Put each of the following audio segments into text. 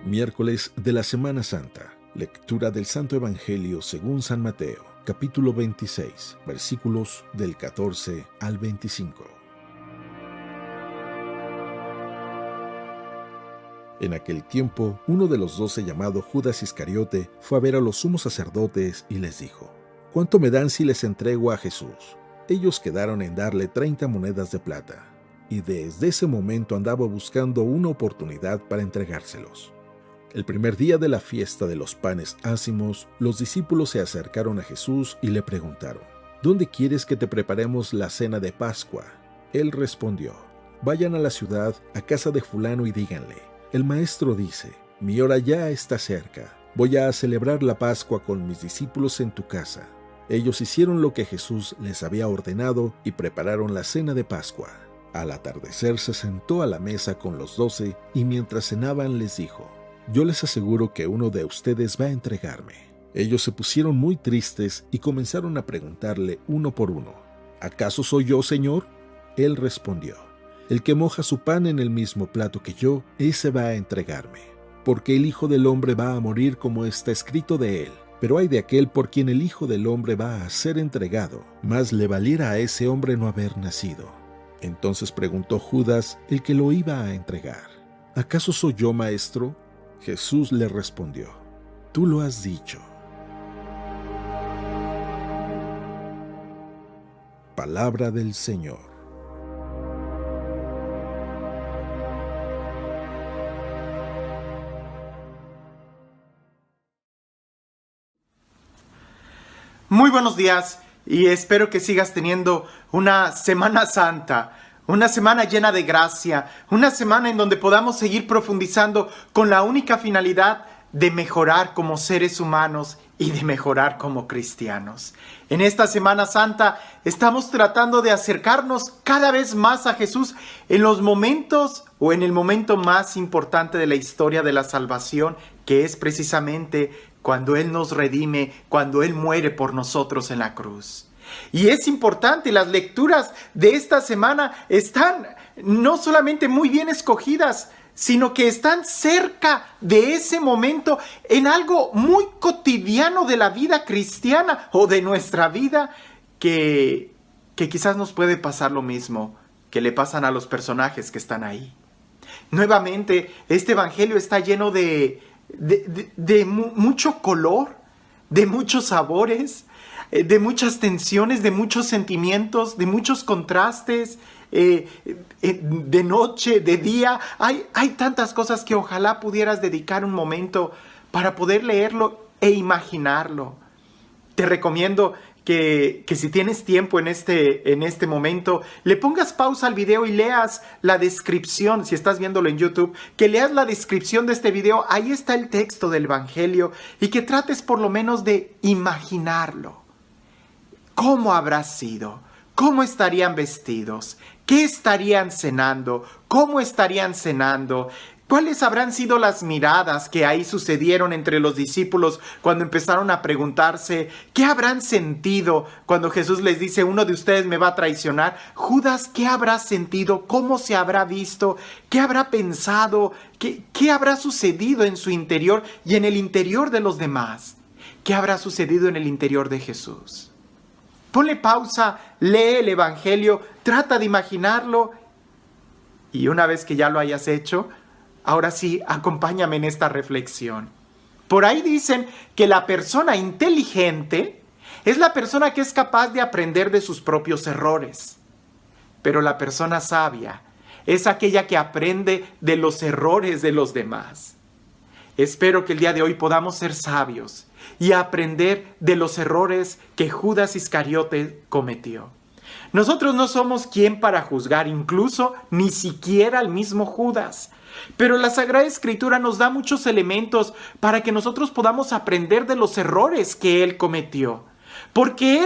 Miércoles de la Semana Santa. Lectura del Santo Evangelio según San Mateo, capítulo 26, versículos del 14 al 25. En aquel tiempo, uno de los 12, llamado Judas Iscariote, fue a ver a los sumos sacerdotes y les dijo: ¿Cuánto me dan si les entrego a Jesús? Ellos quedaron en darle 30 monedas de plata, y desde ese momento andaba buscando una oportunidad para entregárselos. El primer día de la fiesta de los panes ácimos, los discípulos se acercaron a Jesús y le preguntaron: ¿Dónde quieres que te preparemos la cena de Pascua? Él respondió: Vayan a la ciudad, a casa de fulano, y díganle: el maestro dice, mi hora ya está cerca. Voy a celebrar la Pascua con mis discípulos en tu casa. Ellos hicieron lo que Jesús les había ordenado y prepararon la cena de Pascua. Al atardecer se sentó a la mesa con los 12 y mientras cenaban les dijo: yo les aseguro que uno de ustedes va a entregarme. Ellos se pusieron muy tristes y comenzaron a preguntarle uno por uno: ¿acaso soy yo, Señor? Él respondió: el que moja su pan en el mismo plato que yo, ese va a entregarme. Porque el Hijo del Hombre va a morir como está escrito de él. Pero hay de aquel por quien el Hijo del Hombre va a ser entregado. Más le valiera a ese hombre no haber nacido. Entonces preguntó Judas, el que lo iba a entregar: ¿acaso soy yo, maestro? Jesús le respondió: tú lo has dicho. Palabra del Señor. Muy buenos días y espero que sigas teniendo una Semana Santa. Una semana llena de gracia, una semana en donde podamos seguir profundizando con la única finalidad de mejorar como seres humanos y de mejorar como cristianos. En esta Semana Santa estamos tratando de acercarnos cada vez más a Jesús en los momentos o en el momento más importante de la historia de la salvación, que es precisamente cuando Él nos redime, cuando Él muere por nosotros en la cruz. Y es importante, las lecturas de esta semana están no solamente muy bien escogidas, sino que están cerca de ese momento en algo muy cotidiano de la vida cristiana o de nuestra vida que quizás nos puede pasar lo mismo que le pasan a los personajes que están ahí. Nuevamente, este evangelio está lleno de mucho color, de muchos sabores, de muchas tensiones, de muchos sentimientos, de muchos contrastes, de noche, de día. Hay tantas cosas que ojalá pudieras dedicar un momento para poder leerlo e imaginarlo. Te recomiendo que si tienes tiempo en este momento, le pongas pausa al video y leas la descripción. Si estás viéndolo en YouTube, que leas la descripción de este video. Ahí está el texto del Evangelio y que trates por lo menos de imaginarlo. ¿Cómo habrá sido? ¿Cómo estarían vestidos? ¿Qué estarían cenando? ¿Cómo estarían cenando? ¿Cuáles habrán sido las miradas que ahí sucedieron entre los discípulos cuando empezaron a preguntarse qué habrán sentido cuando Jesús les dice: uno de ustedes me va a traicionar? Judas, ¿qué habrá sentido? ¿Cómo se habrá visto? ¿Qué habrá pensado? ¿Qué habrá sucedido en su interior y en el interior de los demás? ¿Qué habrá sucedido en el interior de Jesús? Ponle pausa, lee el Evangelio, trata de imaginarlo y una vez que ya lo hayas hecho, ahora sí, acompáñame en esta reflexión. Por ahí dicen que la persona inteligente es la persona que es capaz de aprender de sus propios errores. Pero la persona sabia es aquella que aprende de los errores de los demás. Espero que el día de hoy podamos ser sabios y aprender de los errores que Judas Iscariote cometió. Nosotros no somos quien para juzgar, incluso ni siquiera al mismo Judas. Pero la Sagrada Escritura nos da muchos elementos para que nosotros podamos aprender de los errores que él cometió. Porque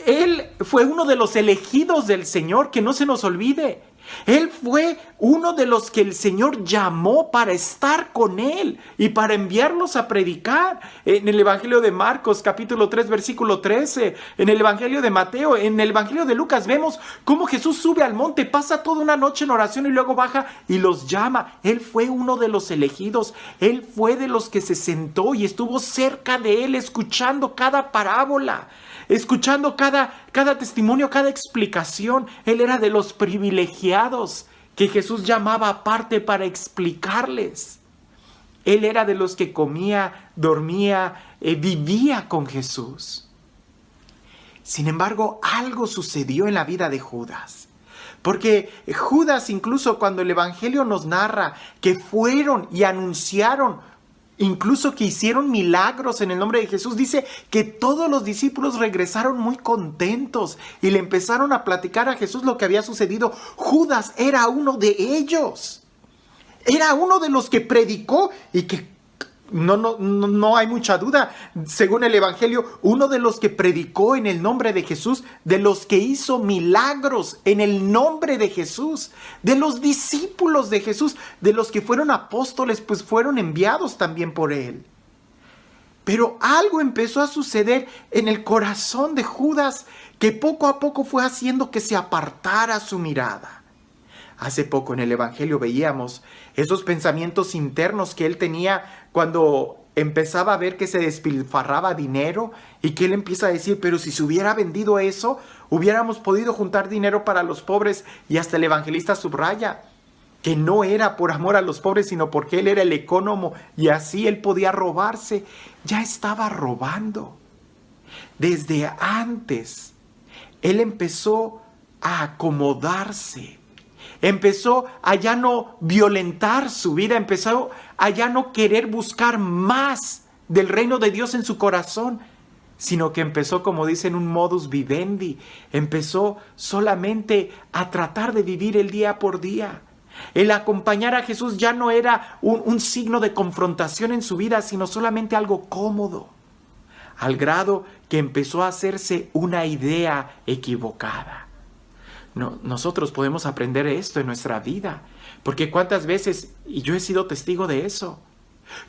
él fue uno de los elegidos del Señor, que no se nos olvide. Él fue uno de los que el Señor llamó para estar con Él y para enviarlos a predicar. En el Evangelio de Marcos, capítulo 3, versículo 13, en el Evangelio de Mateo, en el Evangelio de Lucas, vemos cómo Jesús sube al monte, pasa toda una noche en oración y luego baja y los llama. Él fue uno de los elegidos. Él fue de los que se sentó y estuvo cerca de Él, escuchando cada parábola, escuchando cada testimonio, cada explicación. Él era de los privilegiados que Jesús llamaba aparte para explicarles. Él era de los que comía, dormía, vivía con Jesús. Sin embargo, algo sucedió en la vida de Judas. Porque Judas, incluso cuando el Evangelio nos narra que fueron y anunciaron, incluso que hicieron milagros en el nombre de Jesús, dice que todos los discípulos regresaron muy contentos y le empezaron a platicar a Jesús lo que había sucedido. Judas era uno de ellos. Era uno de los que predicó y que no hay mucha duda, según el Evangelio, uno de los que predicó en el nombre de Jesús, de los que hizo milagros en el nombre de Jesús, de los discípulos de Jesús, de los que fueron apóstoles, pues fueron enviados también por Él. Pero algo empezó a suceder en el corazón de Judas que poco a poco fue haciendo que se apartara su mirada. Hace poco en el Evangelio veíamos esos pensamientos internos que él tenía cuando empezaba a ver que se despilfarraba dinero y que él empieza a decir, pero si se hubiera vendido eso, hubiéramos podido juntar dinero para los pobres. Y hasta el evangelista subraya que no era por amor a los pobres, sino porque él era el ecónomo y así él podía robarse. Ya estaba robando. Desde antes, él empezó a acomodarse. Empezó a ya no violentar su vida, empezó a ya no querer buscar más del reino de Dios en su corazón, sino que empezó, como dicen, un modus vivendi. Empezó solamente a tratar de vivir el día por día. El acompañar a Jesús ya no era un signo de confrontación en su vida, sino solamente algo cómodo, al grado que empezó a hacerse una idea equivocada. No, nosotros podemos aprender esto en nuestra vida, porque cuántas veces, y yo he sido testigo de eso,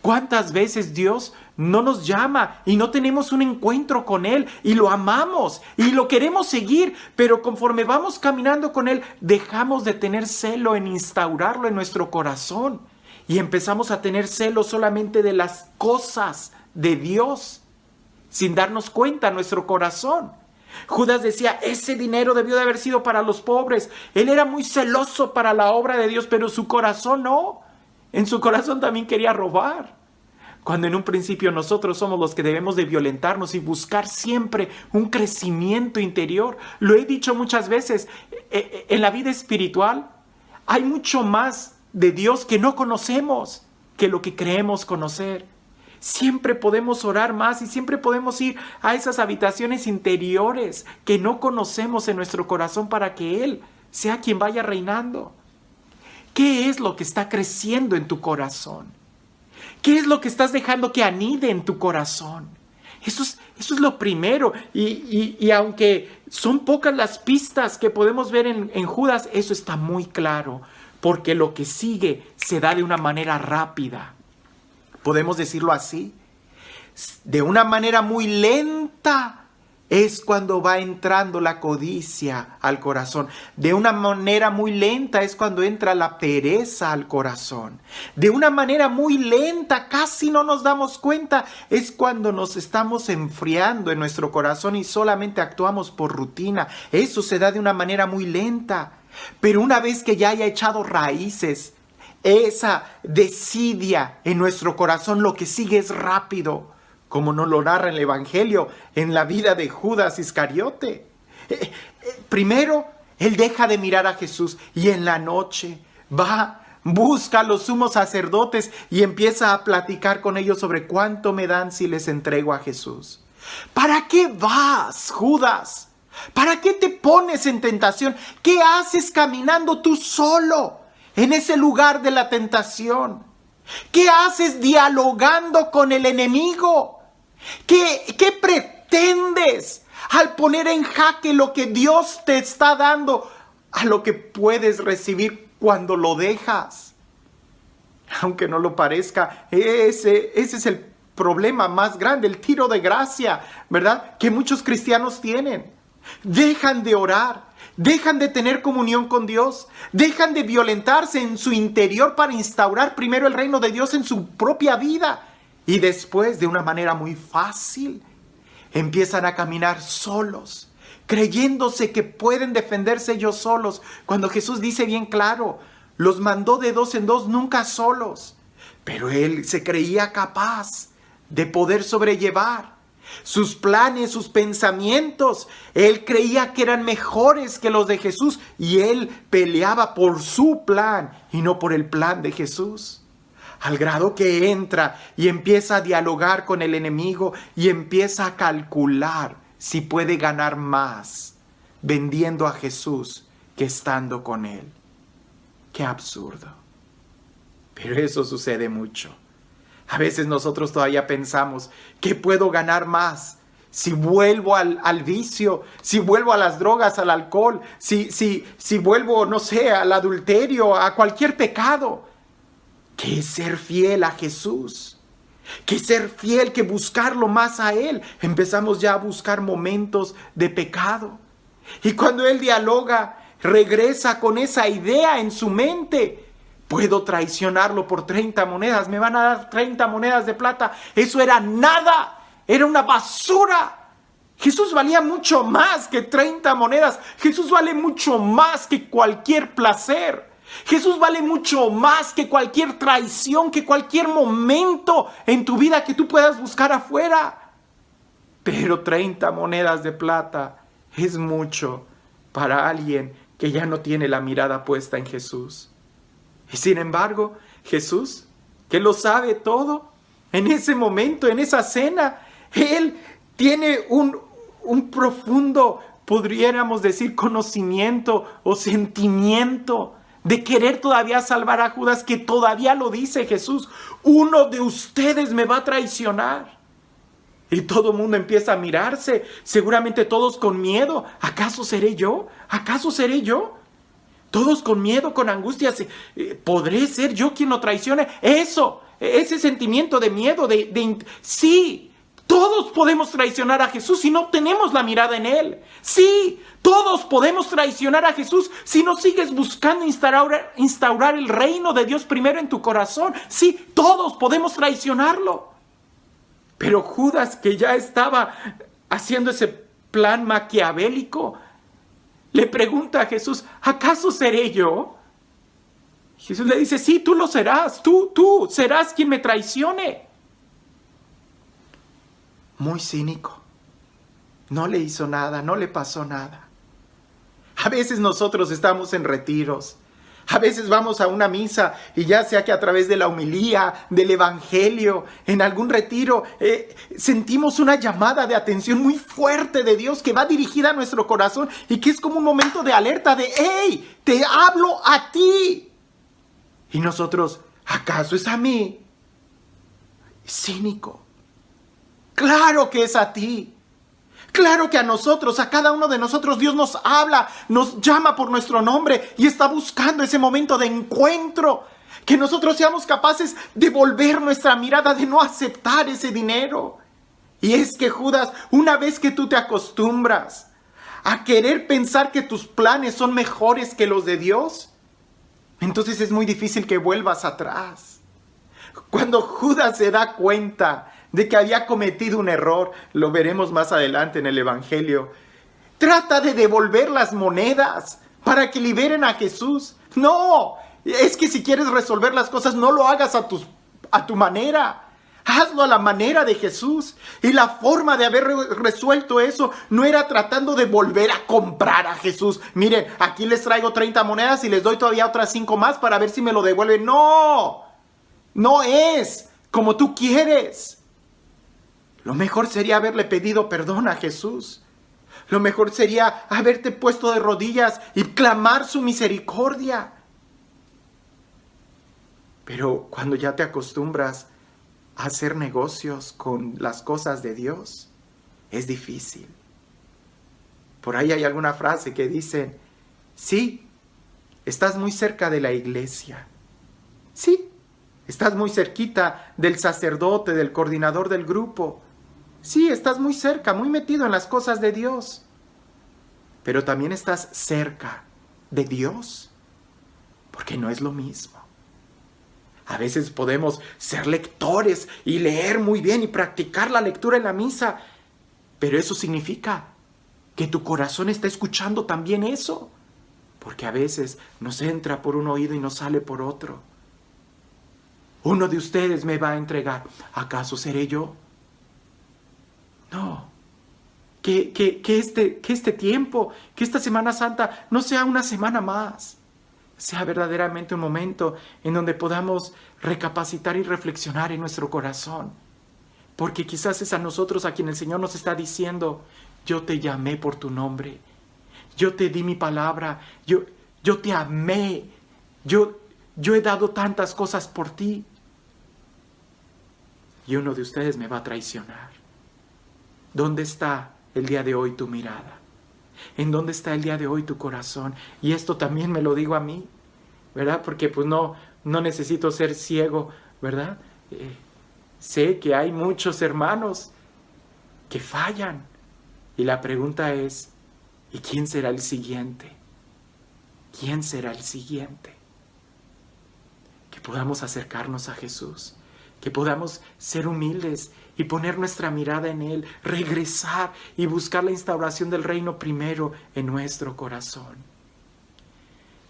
cuántas veces Dios no nos llama y no tenemos un encuentro con Él y lo amamos y lo queremos seguir, pero conforme vamos caminando con Él, dejamos de tener celo en instaurarlo en nuestro corazón y empezamos a tener celo solamente de las cosas de Dios, sin darnos cuenta en nuestro corazón. Judas decía, ese dinero debió de haber sido para los pobres. Él era muy celoso para la obra de Dios, pero su corazón no. En su corazón también quería robar. Cuando en un principio nosotros somos los que debemos de violentarnos y buscar siempre un crecimiento interior. Lo he dicho muchas veces, en la vida espiritual hay mucho más de Dios que no conocemos que lo que creemos conocer. Siempre podemos orar más y siempre podemos ir a esas habitaciones interiores que no conocemos en nuestro corazón para que Él sea quien vaya reinando. ¿Qué es lo que está creciendo en tu corazón? ¿Qué es lo que estás dejando que anide en tu corazón? Eso es lo primero. Y aunque son pocas las pistas que podemos ver en Judas, eso está muy claro, porque lo que sigue se da de una manera rápida. Podemos decirlo así, de una manera muy lenta es cuando va entrando la codicia al corazón. De una manera muy lenta es cuando entra la pereza al corazón. De una manera muy lenta, casi no nos damos cuenta, es cuando nos estamos enfriando en nuestro corazón y solamente actuamos por rutina. Eso se da de una manera muy lenta. Pero una vez que ya haya echado raíces, esa desidia en nuestro corazón, lo que sigue es rápido, como nos lo narra el Evangelio en la vida de Judas Iscariote. Primero, él deja de mirar a Jesús y en la noche va, busca a los sumos sacerdotes y empieza a platicar con ellos sobre cuánto me dan si les entrego a Jesús. ¿Para qué vas, Judas? ¿Para qué te pones en tentación? ¿Qué haces caminando tú solo en ese lugar de la tentación? ¿Qué haces dialogando con el enemigo? ¿Qué pretendes al poner en jaque lo que Dios te está dando a lo que puedes recibir cuando lo dejas. Aunque no lo parezca, ese es el problema más grande, el tiro de gracia, ¿verdad? Que muchos cristianos tienen. Dejan de orar, dejan de tener comunión con Dios, dejan de violentarse en su interior para instaurar primero el reino de Dios en su propia vida. Y después, de una manera muy fácil, empiezan a caminar solos, creyéndose que pueden defenderse ellos solos, cuando Jesús dice bien claro, los mandó de dos en dos, nunca solos. Pero él se creía capaz de poder sobrellevar sus planes, sus pensamientos. Él creía que eran mejores que los de Jesús y él peleaba por su plan y no por el plan de Jesús. Al grado que entra y empieza a dialogar con el enemigo y empieza a calcular si puede ganar más vendiendo a Jesús que estando con él. ¡Qué absurdo! Pero eso sucede mucho. A veces nosotros todavía pensamos que puedo ganar más si vuelvo al vicio, si vuelvo a las drogas, al alcohol, si vuelvo, no sé, al adulterio, a cualquier pecado. Que es ser fiel a Jesús, que ser fiel, que buscarlo más a Él. Empezamos ya a buscar momentos de pecado. Y cuando Él dialoga, regresa con esa idea en su mente. Puedo traicionarlo por 30 monedas, me van a dar 30 monedas de plata. Eso era nada, era una basura. Jesús valía mucho más que 30 monedas. Jesús vale mucho más que cualquier placer. Jesús vale mucho más que cualquier traición, que cualquier momento en tu vida que tú puedas buscar afuera. Pero 30 monedas de plata es mucho para alguien que ya no tiene la mirada puesta en Jesús. Y sin embargo, Jesús, que lo sabe todo, en ese momento, en esa cena, Él tiene un profundo, podríamos decir, conocimiento o sentimiento de querer todavía salvar a Judas, que todavía lo dice Jesús, uno de ustedes me va a traicionar. Y todo el mundo empieza a mirarse, seguramente todos con miedo. ¿Acaso seré yo? ¿Acaso seré yo? Todos con miedo, con angustia. ¿Podré ser yo quien lo traicione? Ese sentimiento de miedo, sí, todos podemos traicionar a Jesús si no tenemos la mirada en Él. Sí, todos podemos traicionar a Jesús si no sigues buscando instaurar el reino de Dios primero en tu corazón. Sí, todos podemos traicionarlo. Pero Judas, que ya estaba haciendo ese plan maquiavélico, le pregunta a Jesús, ¿acaso seré yo? Jesús le dice, sí, tú lo serás, tú serás quien me traicione. Muy cínico. No le hizo nada, no le pasó nada. A veces nosotros estamos en retiros. A veces vamos a una misa y ya sea que a través de la homilía, del evangelio, en algún retiro, sentimos una llamada de atención muy fuerte de Dios que va dirigida a nuestro corazón y que es como un momento de alerta de ¡hey! Te hablo a ti. Y nosotros, ¿acaso es a mí? Cínico. Claro que es a ti. Claro que a nosotros, a cada uno de nosotros, Dios nos habla, nos llama por nuestro nombre y está buscando ese momento de encuentro. Que nosotros seamos capaces de volver nuestra mirada, de no aceptar ese dinero. Y es que Judas, una vez que tú te acostumbras a querer pensar que tus planes son mejores que los de Dios, entonces es muy difícil que vuelvas atrás. Cuando Judas se da cuenta de que había cometido un error, lo veremos más adelante en el Evangelio, trata de devolver las monedas para que liberen a Jesús. No, es que si quieres resolver las cosas, no lo hagas a tu manera. Hazlo a la manera de Jesús. Y la forma de haber resuelto eso no era tratando de volver a comprar a Jesús. Miren, aquí les traigo 30 monedas y les doy todavía otras 5 más para ver si me lo devuelven. No, no es como tú quieres. Lo mejor sería haberle pedido perdón a Jesús. Lo mejor sería haberte puesto de rodillas y clamar su misericordia. Pero cuando ya te acostumbras a hacer negocios con las cosas de Dios, es difícil. Por ahí hay alguna frase que dice, Sí, estás muy cerca de la iglesia. Sí, estás muy cerquita del sacerdote, del coordinador del grupo. Sí, estás muy cerca, muy metido en las cosas de Dios. Pero también estás cerca de Dios, porque no es lo mismo. A veces podemos ser lectores y leer muy bien y practicar la lectura en la misa, pero eso significa que tu corazón está escuchando también eso, porque a veces nos entra por un oído y nos sale por otro. Uno de ustedes me va a entregar. ¿Acaso seré yo? No. Que este tiempo, que esta Semana Santa no sea una semana más, sea verdaderamente un momento en donde podamos recapacitar y reflexionar en nuestro corazón. Porque quizás es a nosotros a quien el Señor nos está diciendo: yo te llamé por tu nombre, yo te di mi palabra, yo te amé, yo he dado tantas cosas por ti. Y uno de ustedes me va a traicionar. ¿Dónde está el día de hoy tu mirada? ¿En dónde está el día de hoy tu corazón? Y esto también me lo digo a mí, ¿verdad? Porque pues no necesito ser ciego, ¿verdad? Sé que hay muchos hermanos que fallan. Y la pregunta es, ¿y quién será el siguiente? ¿Quién será el siguiente? Que podamos acercarnos a Jesús, que podamos ser humildes y poner nuestra mirada en Él, regresar y buscar la instauración del reino primero en nuestro corazón.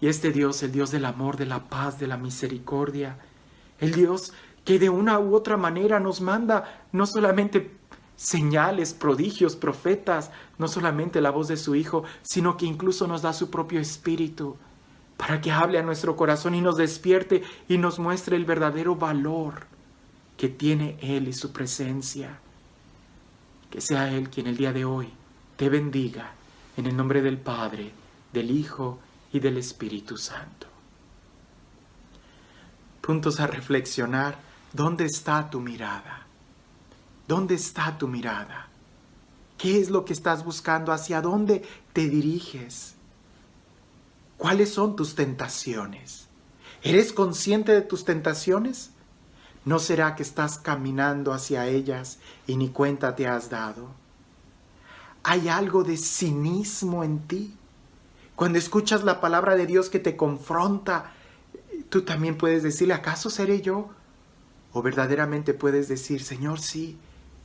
Y este Dios, el Dios del amor, de la paz, de la misericordia, el Dios que de una u otra manera nos manda no solamente señales, prodigios, profetas, no solamente la voz de su Hijo, sino que incluso nos da su propio Espíritu para que hable a nuestro corazón y nos despierte y nos muestre el verdadero valor que tiene Él y su presencia. Que sea Él quien el día de hoy te bendiga en el nombre del Padre, del Hijo y del Espíritu Santo. Puntos a reflexionar. ¿Dónde está tu mirada? ¿Dónde está tu mirada? ¿Qué es lo que estás buscando? ¿Hacia dónde te diriges? ¿Cuáles son tus tentaciones? ¿Eres consciente de tus tentaciones? ¿No será que estás caminando hacia ellas y ni cuenta te has dado? ¿Hay algo de cinismo en ti? Cuando escuchas la palabra de Dios que te confronta, tú también puedes decirle: ¿acaso seré yo? O verdaderamente puedes decir: Señor, sí,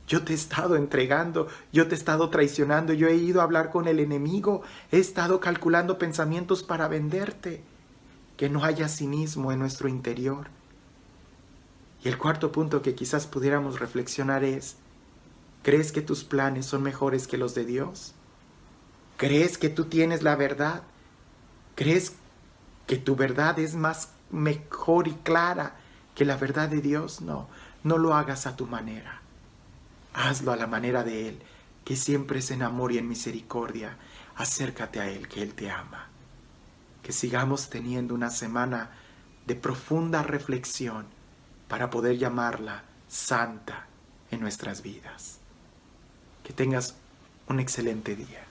yo te he estado entregando, yo te he estado traicionando, yo he ido a hablar con el enemigo, he estado calculando pensamientos para venderte. Que no haya cinismo en nuestro interior. Y el cuarto punto que quizás pudiéramos reflexionar es: ¿crees que tus planes son mejores que los de Dios? ¿Crees que tú tienes la verdad? ¿Crees que tu verdad es mejor y clara que la verdad de Dios? No lo hagas a tu manera. Hazlo a la manera de Él, que siempre es en amor y en misericordia. Acércate a Él, que Él te ama. Que sigamos teniendo una semana de profunda reflexión para poder llamarla santa en nuestras vidas. Que tengas un excelente día.